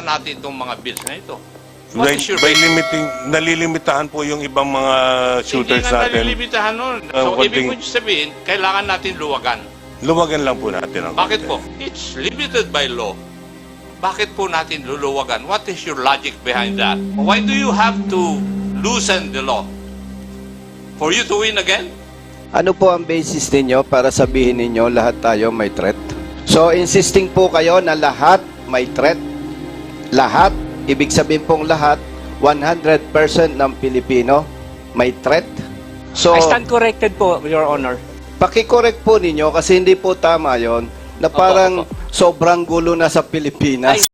ipapasa natin itong mga bills na ito. What is your By limiting, nalilimitahan po yung ibang mga shooters Hindi nga natin. nalilimitahan nun. So, ibig mo sabihin, kailangan natin luwagan. Luwagan lang po natin ang Bakit konti. po? It's limited by law. Bakit po natin luluwagan? What is your logic behind that? Why do you have to loosen the law? For you to win again? Ano po ang basis ninyo para sabihin ninyo lahat tayo may threat? So, insisting po kayo na lahat may threat? Lahat? Ibig sabihin pong lahat, 100% ng Pilipino may threat? So, I stand corrected po, Your Honor. paki-correct po ninyo kasi hindi po tama yon na parang sobrang gulo na sa Pilipinas.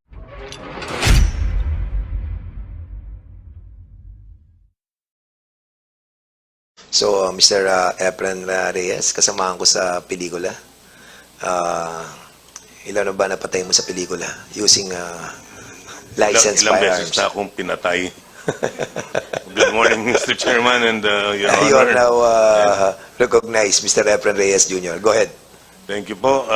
So, Mr. Efren Reyes, kasamahan ko sa pelikula. Ilan na ba napatay mo sa pelikula using licensed Ilang beses firearms? na akong pinatay. Good morning, Mr. Chairman and Your You are Honor. now recognized, Mr. Efren Reyes Jr. Go ahead. Thank you po.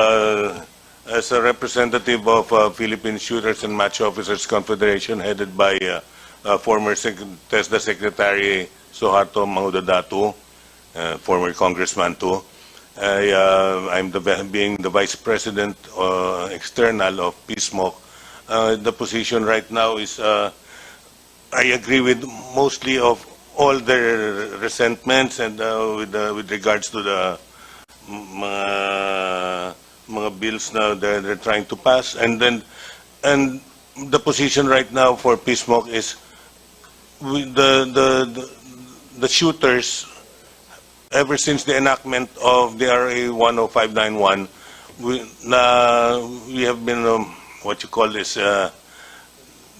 As a representative of Philippine Shooters and Match Officers Confederation headed by former TESDA Secretary Suharto Mangudadatu, former congressman too, I'm being the Vice President External of PSMOC. The position right now is I agree with mostly of all their resentments and with regards to the mga bills na they're trying to pass, and the position right now for PSMOC is the shooters, ever since the enactment of the RA 10591, we have been what you call this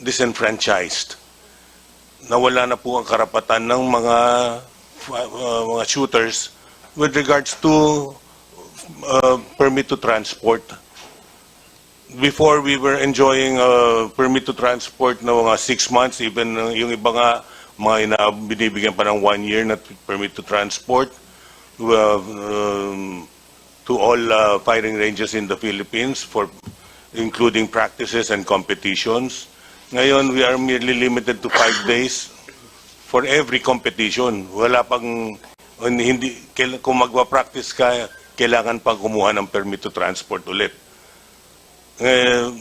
disenfranchised. Nawala na po ang karapatan ng mga shooters with regards to permit to transport. Before, we were enjoying permit to transport na mga 6 months, even yung iba nga, mga binibigyan pa ng 1 year na permit to transport to all firing ranges in the Philippines, including practices and competitions. Ngayon, we are merely limited to 5 days for every competition. Wala pang, kung magwa-practice ka, kailangan pang kumuha ng permit to transport ulit.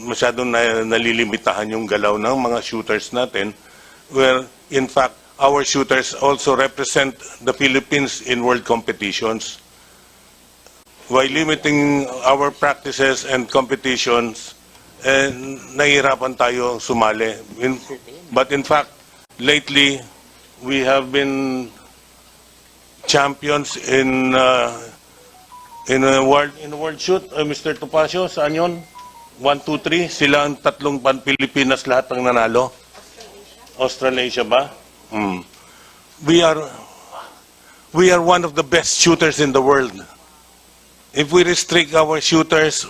Masyadong nalilimitahan yung galaw ng mga shooters natin, where in fact, our shooters also represent the Philippines in world competitions. By limiting our practices and competitions, nahihirapan tayo sumali. But in fact, lately, we have been champions in a world shoot. Mr. Topacio, saan yun? 1, 2, 3, sila ang tatlong pan-Pilipinas lahat ang nanalo. Australasia ba? We are one of the best shooters in the world. If we restrict our shooters,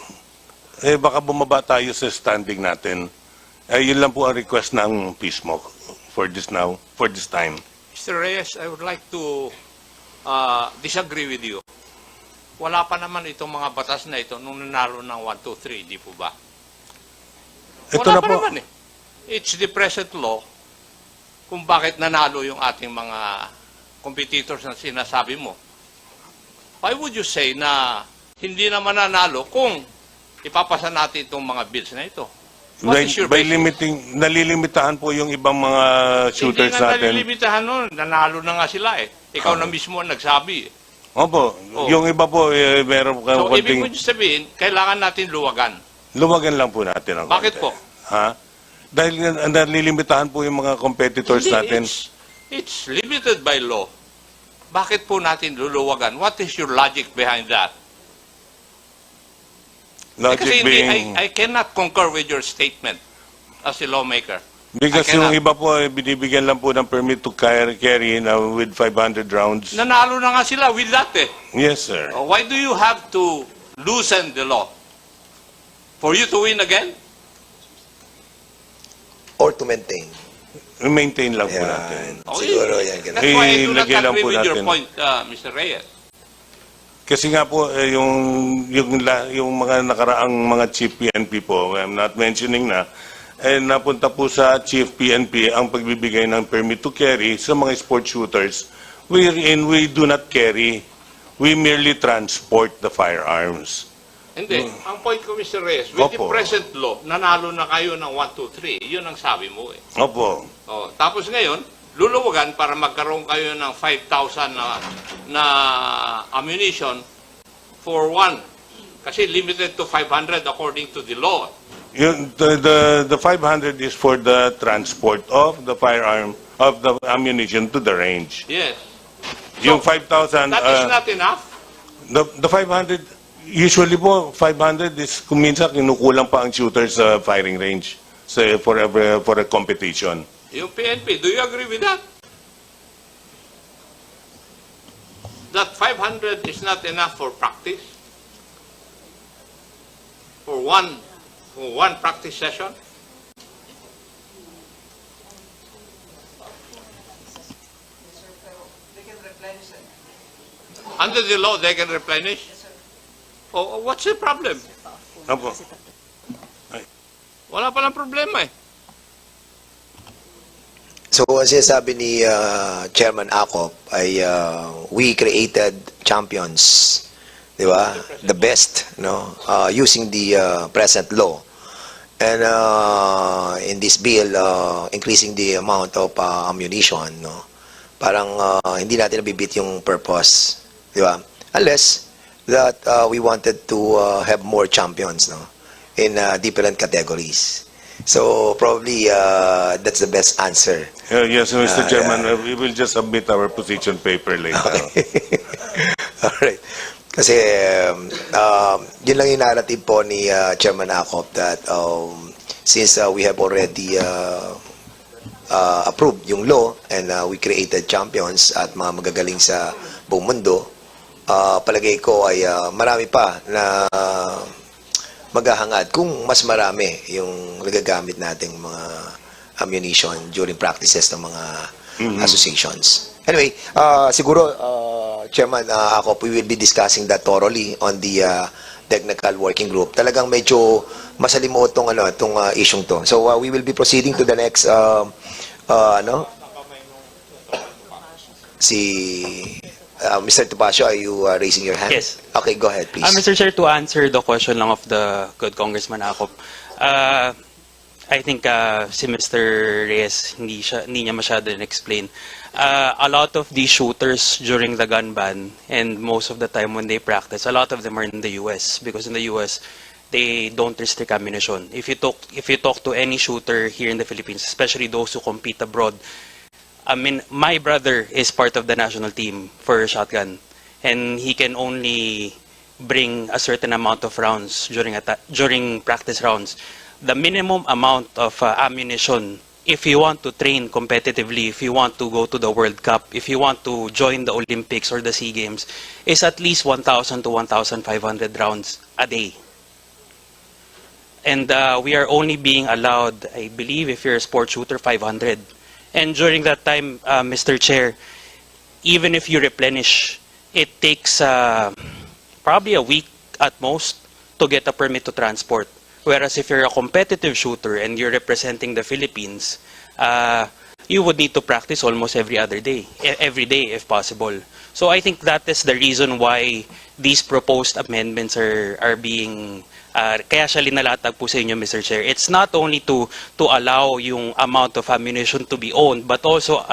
baka bumaba tayo sa standing natin. Yun lang po ang request ng PSMOC for this time. Mr. Reyes, I would like to disagree with you. Wala pa naman itong mga batas na ito nung nanalo ng 1, 2, 3, di po ba? Ito Wala na pa po. naman eh. It's the present law kung bakit nanalo yung ating mga competitors na sinasabi mo. Why would you say na hindi naman nanalo kung ipapasa natin itong mga bills na ito? What is your By basis? limiting, nalilimitahan po yung ibang mga shooters Hindi nga natin. nalilimitahan nun. Nanalo na nga sila eh. Ikaw na mismo ang nagsabi eh. Opo, yung iba po, meron So, ibig mo konting... sabihin, kailangan natin luwagan. Luwagan lang po natin ang Bakit konti. po? Ha? Dahil nalilimitahan po yung mga competitors Hindi, natin. it's limited by law. Bakit po natin luluwagan? What is your logic behind that? Logic Kasi being... I cannot concur with your statement as a lawmaker. Because I cannot. yung iba po, binibigyan lang po ng permit to carry na with 500 rounds. Nanalo na nga sila with that eh. Yes, sir. Why do you have to loosen the law? For you to win again? Or to maintain? Maintain lang po Yan. natin. Siguro yan. That's why I do not Ilagay lang agree po with your natin. point, Mr. Reyes. Kasi nga po, yung mga nakaraang mga chief PNP po, I'm not mentioning na, and napunta po sa Chief PNP ang pagbibigay ng permit to carry sa mga sport shooters wherein we do not carry, we merely transport the firearms. Hindi. Ang point ko, Mr. Reyes, with the Opo. present law, nanalo na kayo ng 1, 2, 3. Yun ang sabi mo eh. Opo. Oh, tapos ngayon, luluwagan para magkaroon kayo ng 5,000 na ammunition for one. Kasi limited to 500 according to the law. The 500 is for the transport of the firearm, of the ammunition to the range. Yes. Yung 5,000, That is not enough. the 500, usually po, 500 is kung minsan kinukulang pa ang shooter sa firing range for a competition. Yung PNP, do you agree with that? That 500 is not enough for practice? For one practice session? Under the law, they can replenish? Oh, what's the problem? Opo. Wala palang problema eh. So, ang sinasabi ni Chairman Acop ay we created champions, di ba? The best, no? Using the present law. And in this bill, increasing the amount of ammunition, no? Parang hindi natin nabibit yung purpose, di ba? Unless that we wanted to have more champions, no? In different categories. So probably that's the best answer. Yes, Mr. Chairman, we will just submit our position paper later. Alright. Kasi yun lang yung narrative po ni Chairman Acop that since we have already approved yung law and we created champions at mga magagaling sa buong mundo, palagay ko ay marami pa na maghahangad kung mas marami yung nagagamit nating mga ammunition during practices ng mga associations. Anyway, siguro, Chairman Acop, we will be discussing that thoroughly on the technical working group. Talagang medyo masalimuot tong isyong to. So, we will be proceeding to the next, Mr. Topacio, are you raising your hand? Yes. Okay, go ahead, please. Mr. Chair, to answer the question lang of the good Congressman Acop, I think si Mr. Reyes, hindi niya masyado explain. A lot of these shooters during the gun ban and most of the time when they practice, a lot of them are in the US because in the US, they don't restrict ammunition. If you talk to any shooter here in the Philippines, especially those who compete abroad, I mean, my brother is part of the national team for shotgun, and he can only bring a certain amount of rounds during practice rounds. The minimum amount of ammunition, if you want to train competitively, if you want to go to the World Cup, if you want to join the Olympics or the SEA Games, is at least 1,000 to 1,500 rounds a day. And we are only being allowed, I believe, if you're a sport shooter, 500. And during that time, Mr. Chair, even if you replenish, it takes probably a week at most to get a permit to transport. Whereas if you're a competitive shooter and you're representing the Philippines, you would need to practice almost every day if possible. So I think that is the reason why these proposed amendments are being kaya siya linalatag po sa inyo, Mr. Chair. It's not only to allow yung amount of ammunition to be owned, but also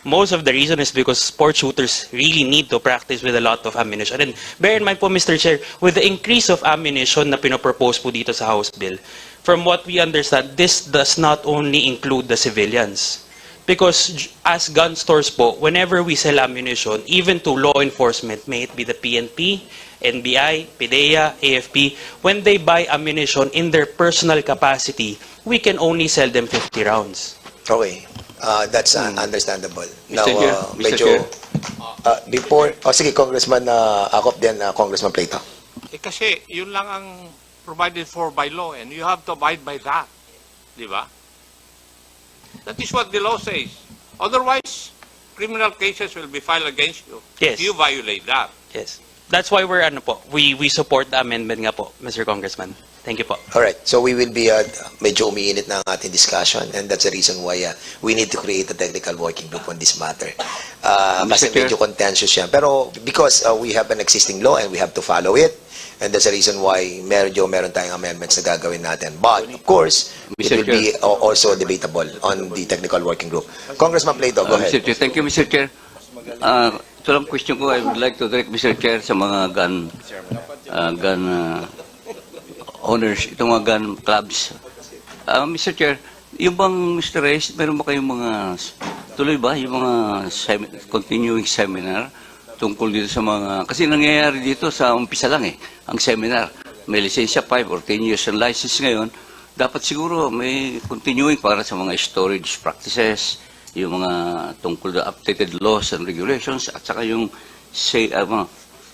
most of the reason is because sport shooters really need to practice with a lot of ammunition. And bear in mind po, Mr. Chair, with the increase of ammunition na pinopropose po dito sa House Bill, from what we understand, this does not only include the civilians. Because as gun stores po, whenever we sell ammunition, even to law enforcement, may it be the PNP, NBI, PDEA, AFP, when they buy ammunition in their personal capacity, we can only sell them 50 rounds. Okay. That's understandable. Now, Chair, medyo, before, sige, Congressman Acop, then Congressman Plato. Eh kasi yun lang ang provided for by law and you have to abide by that. Di ba? That is what the law says. Otherwise, criminal cases will be filed against you Yes. if you violate that. Yes. That's why we support the amendment nga po, Mr. Congressman. Thank you po. Alright, so we will be, medyo umiinit na ang ating discussion, and that's the reason why we need to create a technical working group on this matter. Kasi Chair. medyo contentious yan. Pero because we have an existing law and we have to follow it, and that's the reason why meron tayong amendments na gagawin natin. But, of course, it Mr. will be also debatable on the technical working group. Congressman Plato, go ahead. Mr. Chair, thank you, Mr. Chair. Ito lang question ko, I would like to direct Mr. Chair sa mga gun owners, itong mga gun clubs. Mr. Chair, yung bang Mr. Reyes, meron ba kayong mga, tuloy ba, yung mga continuing seminar tungkol dito sa mga, kasi nangyayari dito sa umpisa lang ang seminar. May lisensya 5 or 10 years ng license ngayon, dapat siguro may continuing para sa mga storage practices, yung mga tungkol na updated laws and regulations, at saka yung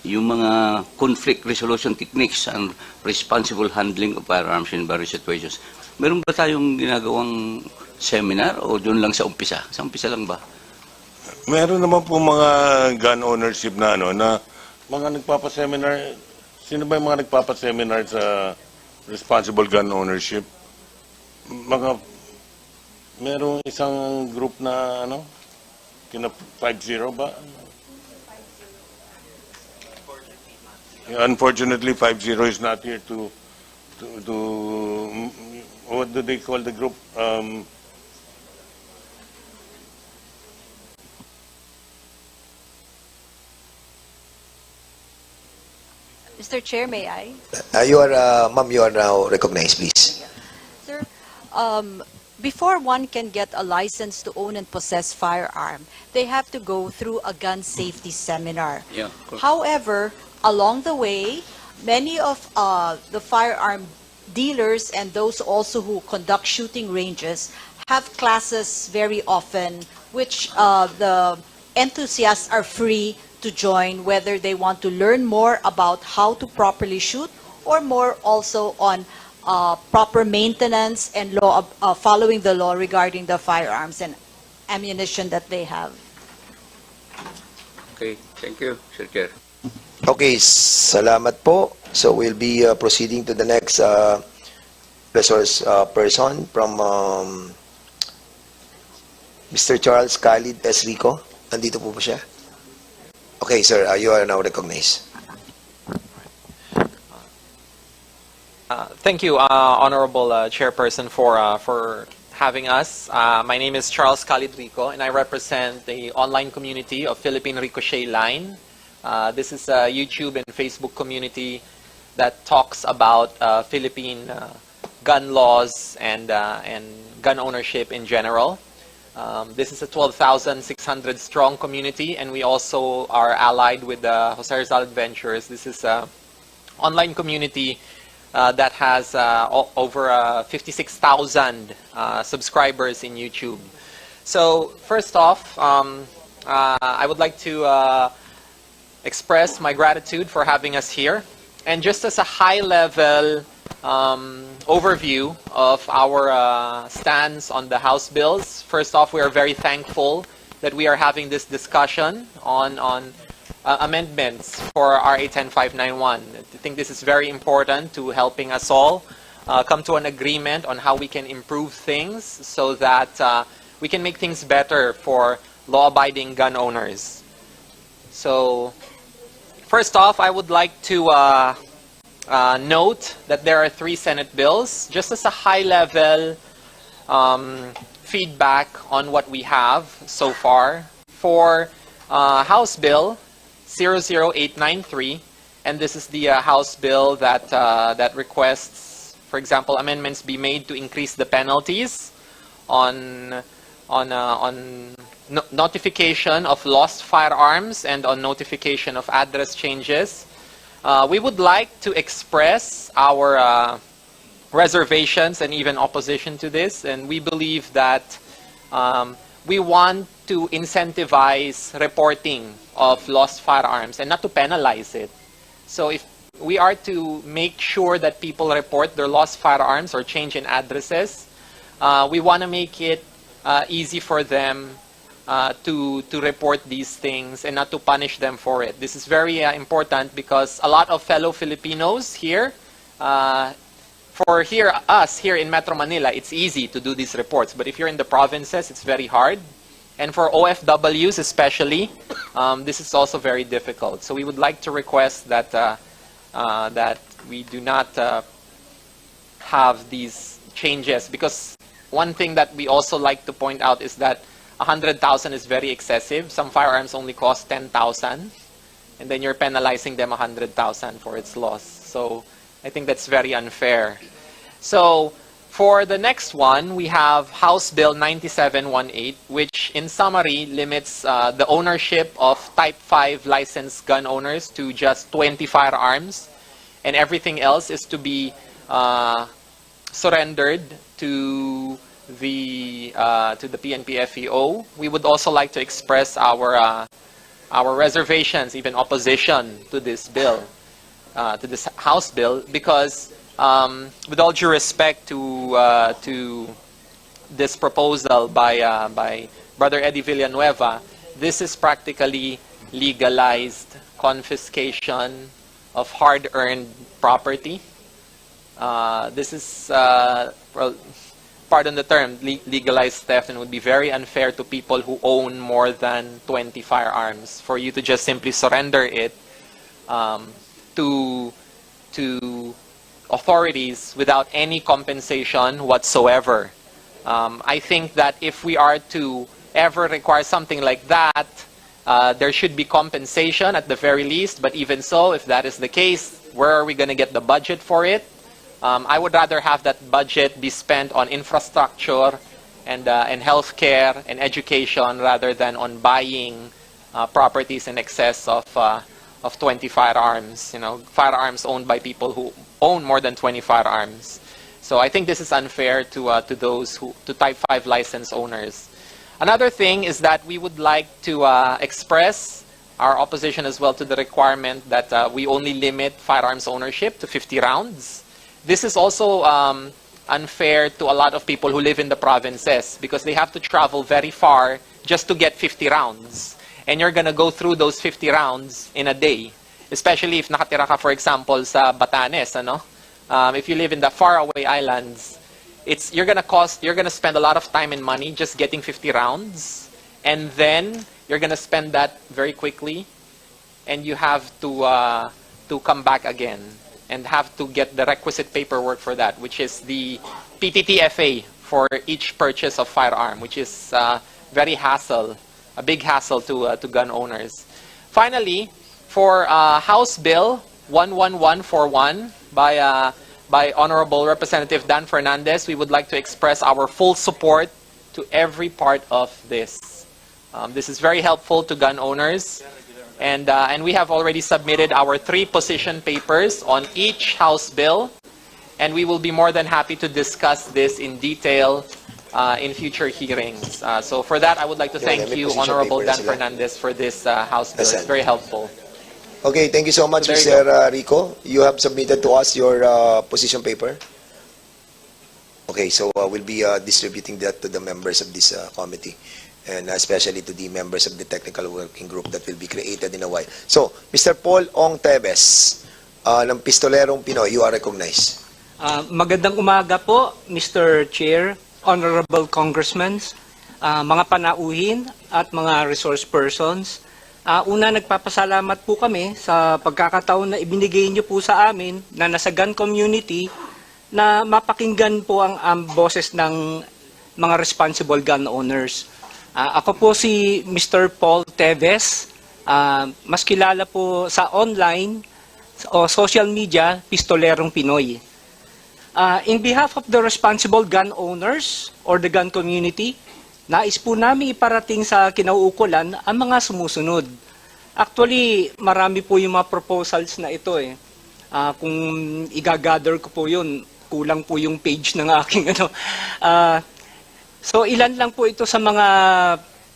yung mga conflict resolution techniques and responsible handling of firearms in various situations. Meron ba tayong ginagawang seminar o doon lang sa umpisa? Sa umpisa lang ba? Meron naman po mga gun ownership na na mga nagpapaseminar. Sino ba yung mga nagpapaseminar sa responsible gun ownership? Merong isang group na kina 5-0 ba? Unfortunately, 5-0 is not here to what do they call the group? Mr. Chair, may I? Ma'am, you are now recognized, please. Sir, before one can get a license to own and possess firearm, they have to go through a gun safety seminar. Yeah, of course. However, along the way, many of the firearm dealers and those also who conduct shooting ranges have classes very often, which the enthusiasts are free to join, whether they want to learn more about how to properly shoot or more also on proper maintenance and law following the law regarding the firearms and ammunition that they have. Okay, thank you, Mr. Chair. Okay, salamat po. So we'll be proceeding to the next resource person from Mr. Charles Khalid S. Rico. Nandito po ba siya? Okay, sir, you are now recognized. Thank you, Honorable Chairperson, for having us. My name is Charles Khalid Rico, and I represent the online community of Philippine Ricochet Line. This is a YouTube and Facebook community that talks about Philippine gun laws and gun ownership in general. This is a 12,600 strong community, and we also are allied with the Jose Rizal Adventures. This is an online community that has over 56,000 subscribers in YouTube. So first off, I would like to express my gratitude for having us here. And just as a high-level overview of our stance on the House bills, first off, we are very thankful that we are having this discussion on amendments for RA 10591. I think this is very important to helping us all come to an agreement on how we can improve things so that we can make things better for law-abiding gun owners. So, first off, I would like to note that there are 3 Senate bills. Just as a high-level feedback on what we have so far, for House Bill 00893, and this is the House bill that that requests, for example, amendments be made to increase the penalties on notification of lost firearms and on notification of address changes. We would like to express our reservations and even opposition to this, and we believe that we want to incentivize reporting of lost firearms and not to penalize it. So if we are to make sure that people report their lost firearms or change in addresses, we want to make it easy for them to report these things and not to punish them for it. This is very important because a lot of fellow Filipinos here for us here in Metro Manila, it's easy to do these reports. But if you're in the provinces, it's very hard. And for OFWs especially, this is also very difficult. So we would like to request that that we do not have these changes, because one thing that we also like to point out is that 100,000 is very excessive. Some firearms only cost 10,000, and then you're penalizing them 100,000 for its loss. So I think that's very unfair. So for the next one, we have House Bill 9718, which in summary limits the ownership of Type 5 licensed gun owners to just 20 firearms, and everything else is to be surrendered to the PNP-FEO. We would also like to express our reservations, even opposition to this bill, to this House bill, because with all due respect to this proposal by Brother Eddie Villanueva, this is practically legalized confiscation of hard-earned property. This is, well, pardon the term, legalized theft, and would be very unfair to people who own more than 20 firearms for you to just simply surrender it to authorities without any compensation whatsoever. I think that if we are to ever require something like that, there should be compensation at the very least, but even so, if that is the case, where are we going to get the budget for it? I would rather have that budget be spent on infrastructure and healthcare and education rather than on buying properties in excess of 20 firearms. You know, firearms owned by people who own more than 20 firearms. So I think this is unfair to those to Type 5 license owners. Another thing is that we would like to express our opposition as well to the requirement that we only limit firearms ownership to 50 rounds. This is also unfair to a lot of people who live in the provinces, because they have to travel very far just to get 50 rounds. And you're going to go through those 50 rounds in a day, especially if nakatira ka, for example, sa Batanes, ano? If you live in the faraway islands, you're going to spend a lot of time and money just getting 50 rounds, and then you're going to spend that very quickly, and you have to come back again and have to get the requisite paperwork for that, which is the PTTFA for each purchase of firearm, which is a big hassle to gun owners. Finally, for House Bill 11141 by Honorable Representative Dan Fernandez, we would like to express our full support to every part of this. This is very helpful to gun owners. And we have already submitted our 3 position papers on each House bill, and we will be more than happy to discuss this in detail in future hearings. So for that, I would like to thank you, Honorable Dan Fernandez, for this House bill. It's very helpful. Okay, thank you so much, There you Mr. Rico. You have submitted to us your position paper. Okay, so we'll be distributing that to the members of this committee, and especially to the members of the technical working group that will be created in a while. So, Mr. Paul Ong Teves, ng Pistolerong Pinoy, you are recognized. Magandang umaga po, Mr. Chair, Honorable Congressmen, mga panauhin at mga resource persons. Una, nagpapasalamat po kami sa pagkakataon na ibinigay niyo po sa amin na nasa gun community na mapakinggan po ang boses ng mga responsible gun owners. Ako po si Mr. Paul Teves, mas kilala po sa online o social media, Pistolerong Pinoy. In behalf of the responsible gun owners or the gun community, nais po namin iparating sa kinauukulan ang mga sumusunod. Actually, marami po yung mga proposals na ito eh. Kung i-gather ko po yun, kulang po yung page ng aking ano. So ilan lang po ito sa mga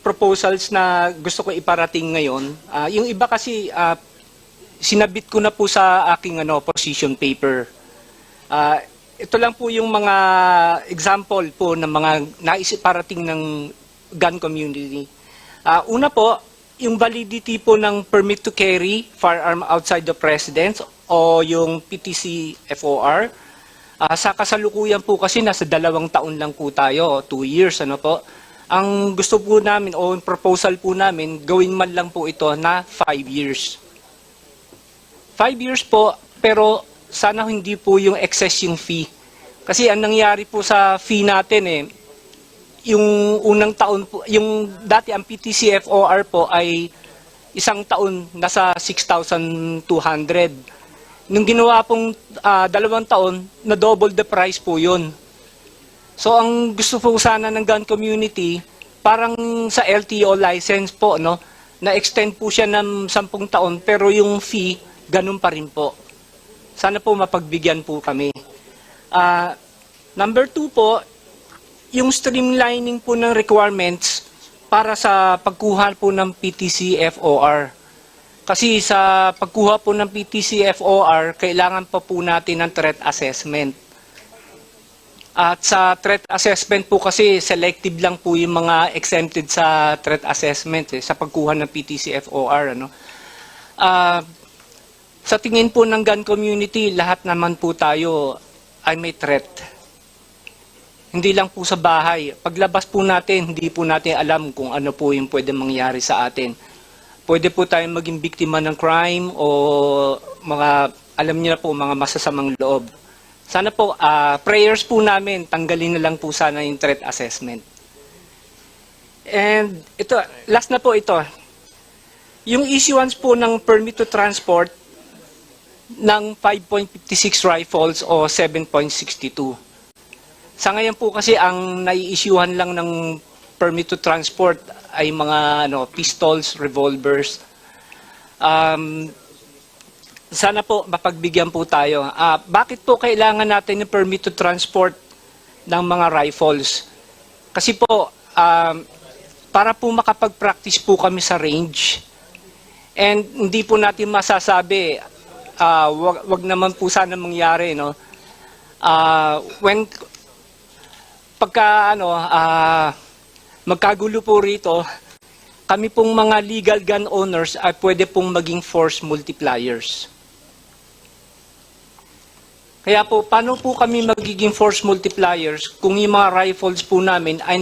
proposals na gusto ko iparating ngayon. Yung iba kasi sinabit ko na po sa aking position paper. Ito lang po yung mga example po ng mga naisiparating ng gun community. Una po, yung validity po ng permit to carry firearm outside the residence o yung PTC FOR. Sa kasalukuyan po kasi nasa 2 taon lang po tayo, 2 years, ano po. Ang gusto po namin o proposal po namin, gawin man lang po ito na 5 years. 5 years po, pero sana hindi po yung excess yung fee. Kasi ang nangyari po sa fee natin yung unang taon po, yung dati ang PTCFOR po ay 1 taon nasa 6,200. Nung ginawa pong 2 taon, na double the price po yun. So ang gusto po sana ng gun community, parang sa LTO license po, no, na-extend po siya ng 10 taon, pero yung fee, ganun pa rin po. Sana po mapagbigyan po kami. Number 2 po, yung streamlining po ng requirements para sa pagkuha po ng PTCFOR. Kasi sa pagkuha po ng PTCFOR, kailangan pa po natin ng threat assessment. At sa threat assessment po kasi, selective lang po yung mga exempted sa threat assessment, sa pagkuha ng PTCFOR. Ano? Sa tingin po ng gun community, lahat naman po tayo ay may threat. Hindi lang po sa bahay. Paglabas po natin, hindi po natin alam kung ano po yung pwede mangyari sa atin. Pwede po tayong maging biktima ng crime o mga, alam niyo na po, mga masasamang loob. Sana po, prayers po namin, tanggalin na lang po sana yung threat assessment. And ito, last na po ito. Yung issuance po ng permit to transport ng 5.56 rifles o 7.62. Sa ngayon po kasi ang nai-issuehan lang ng permit to transport ay mga pistols, revolvers. Sana po mapagbigyan po tayo. Bakit po kailangan natin ng permit to transport ng mga rifles? Kasi po, para po makapag-practice po kami sa range. And hindi po natin masasabi, wag naman po sana mangyari, no? Magkagulo po rito, kami pong mga legal gun owners ay pwede pong maging force multipliers. Kaya po, paano po kami magiging force multipliers kung yung mga rifles po namin ay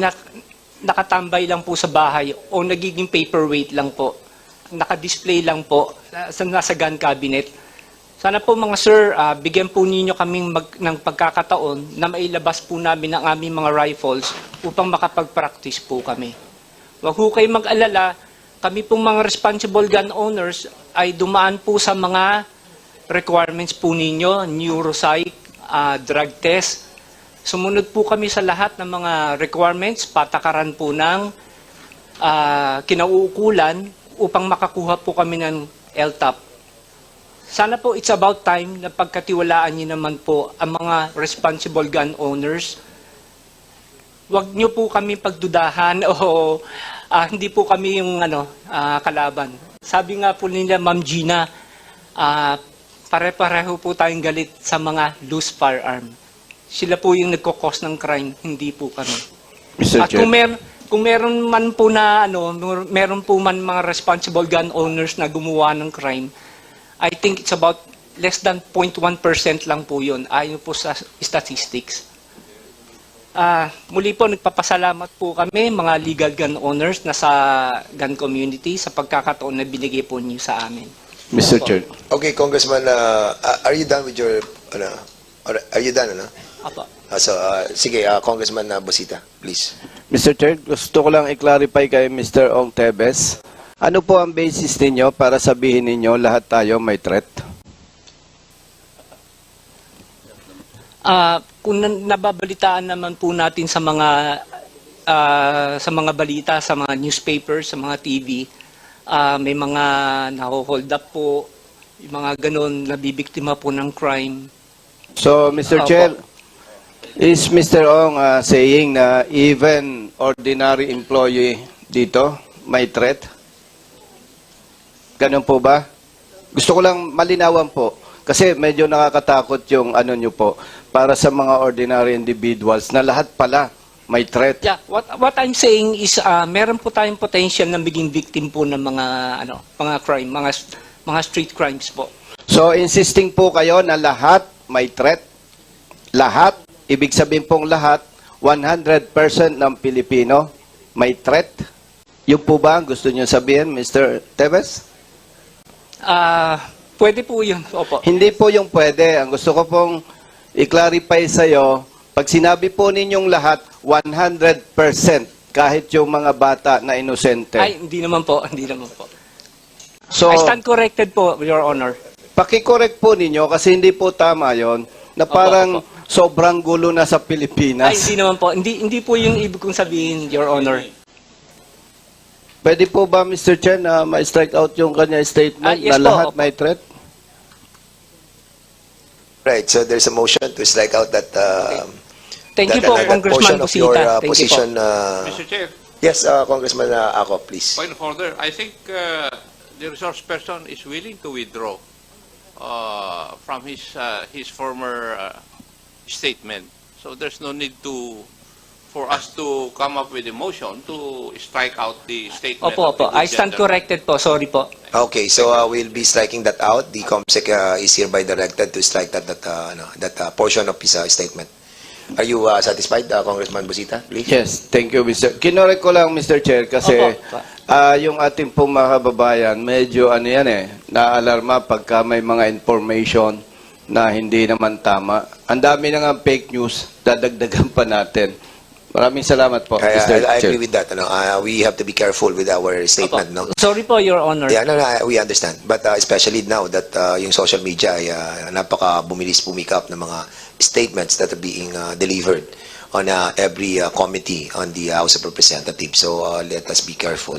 nakatambay lang po sa bahay o nagiging paperweight lang po, nakadisplay lang po nasa gun cabinet. Sana po mga sir, bigyan po ninyo kaming ng pagkakataon na mailabas po namin ang aming mga rifles upang makapag-practice po kami. Huwag po kayo mag-alala, kami pong mga responsible gun owners ay dumaan po sa mga requirements po ninyo, neuropsych, drug test. Sumunod po kami sa lahat ng mga requirements, patakaran po ng kinauukulan upang makakuha po kami ng LTAP. Sana po it's about time na pagkatiwalaan niyo naman po ang mga responsible gun owners. Huwag niyo po kami pagdudahan o hindi po kami yung kalaban. Sabi nga po nila, Ma'am Gina, pare-pareho po tayong galit sa mga loose firearm. Sila po yung nagkakos ng crime, hindi po kami. Mr. At Chair. kung meron man po na meron po man mga responsible gun owners na gumawa ng crime, I think it's about less than 0.1% lang po yun, ayon po sa statistics. Muli po, nagpapasalamat po kami, mga legal gun owners na sa gun community, sa pagkakataon na binigay po niyo sa amin. Mr. Chair. Okay, Congressman, are you done with your, are you done, Apo. Sige, Congressman Busita, please. Mr. Chair, gusto ko lang i-clarify kay Mr. Ong Tebes. Ano po ang basis ninyo para sabihin ninyo lahat tayo may threat? Kung nababalitaan naman po natin sa mga balita, sa mga newspapers, sa mga TV, may mga naho-hold up po, yung mga ganun, nabibiktima po ng crime. So, Mr. Opo. Chair, is Mr. Ong saying na even ordinary employee dito may threat? Ganun po ba? Gusto ko lang malinawan po. Kasi medyo nakakatakot yung nyo po para sa mga ordinary individuals na lahat pala may threat. Yeah, what I'm saying is meron po tayong potential na maging victim po ng mga crime, mga street crimes po. So, insisting po kayo na lahat may threat? lahat, ibig sabihin pong lahat, 100% ng Pilipino may threat? Yun po ba ang gusto niyo sabihin, Mr. Teves? Pwede po yun. Opo. Hindi po yung pwede. Ang gusto ko pong i-clarify sa'yo, pag sinabi po ninyong lahat, 100%, kahit yung mga bata na inosente. Ay, hindi naman po. Hindi naman po. So, I stand corrected po, Your Honor. paki-correct po ninyo kasi hindi po tama yon na parang sobrang gulo na sa Pilipinas. Ay, hindi naman po. Hindi po yung ibig kong sabihin, Your Honor. Pwede po ba, Mr. Chair, na ma-strike out yung kanya statement Yes na po, lahat opo. may threat? Right, so there's a motion to strike out that Thank you that- po, that Congressman portion of your Busita. Thank you po. position. Mr. Chair, Yes, Congressman Ako, please. point of order. I think the resource person is willing to withdraw from his former statement. So there's no need for us to come up with a motion to strike out the statement. Opo, of the opo. I good stand gentleman. corrected po. Sorry po. Okay, so we'll be striking that out. The COMSEC is hereby directed to strike that portion of his statement. Are you satisfied, Congressman Busita? Please. Yes, thank you, Mr. Kinorek ko lang, Mr. Chair, kasi Opo. yung ating pong mga kababayan, medyo naalarma pagka may mga information na hindi naman tama. Ang dami na nga fake news, dadagdagan pa natin. Maraming salamat po, Mr. I Chair. agree with that. We have to be careful with our statement. No? Sorry po, Your Honor. Yeah, no, we understand. But especially now that yung social media ay napaka-bumilis pumikap ng mga statements that are being delivered on every committee on the House of Representatives. So let us be careful.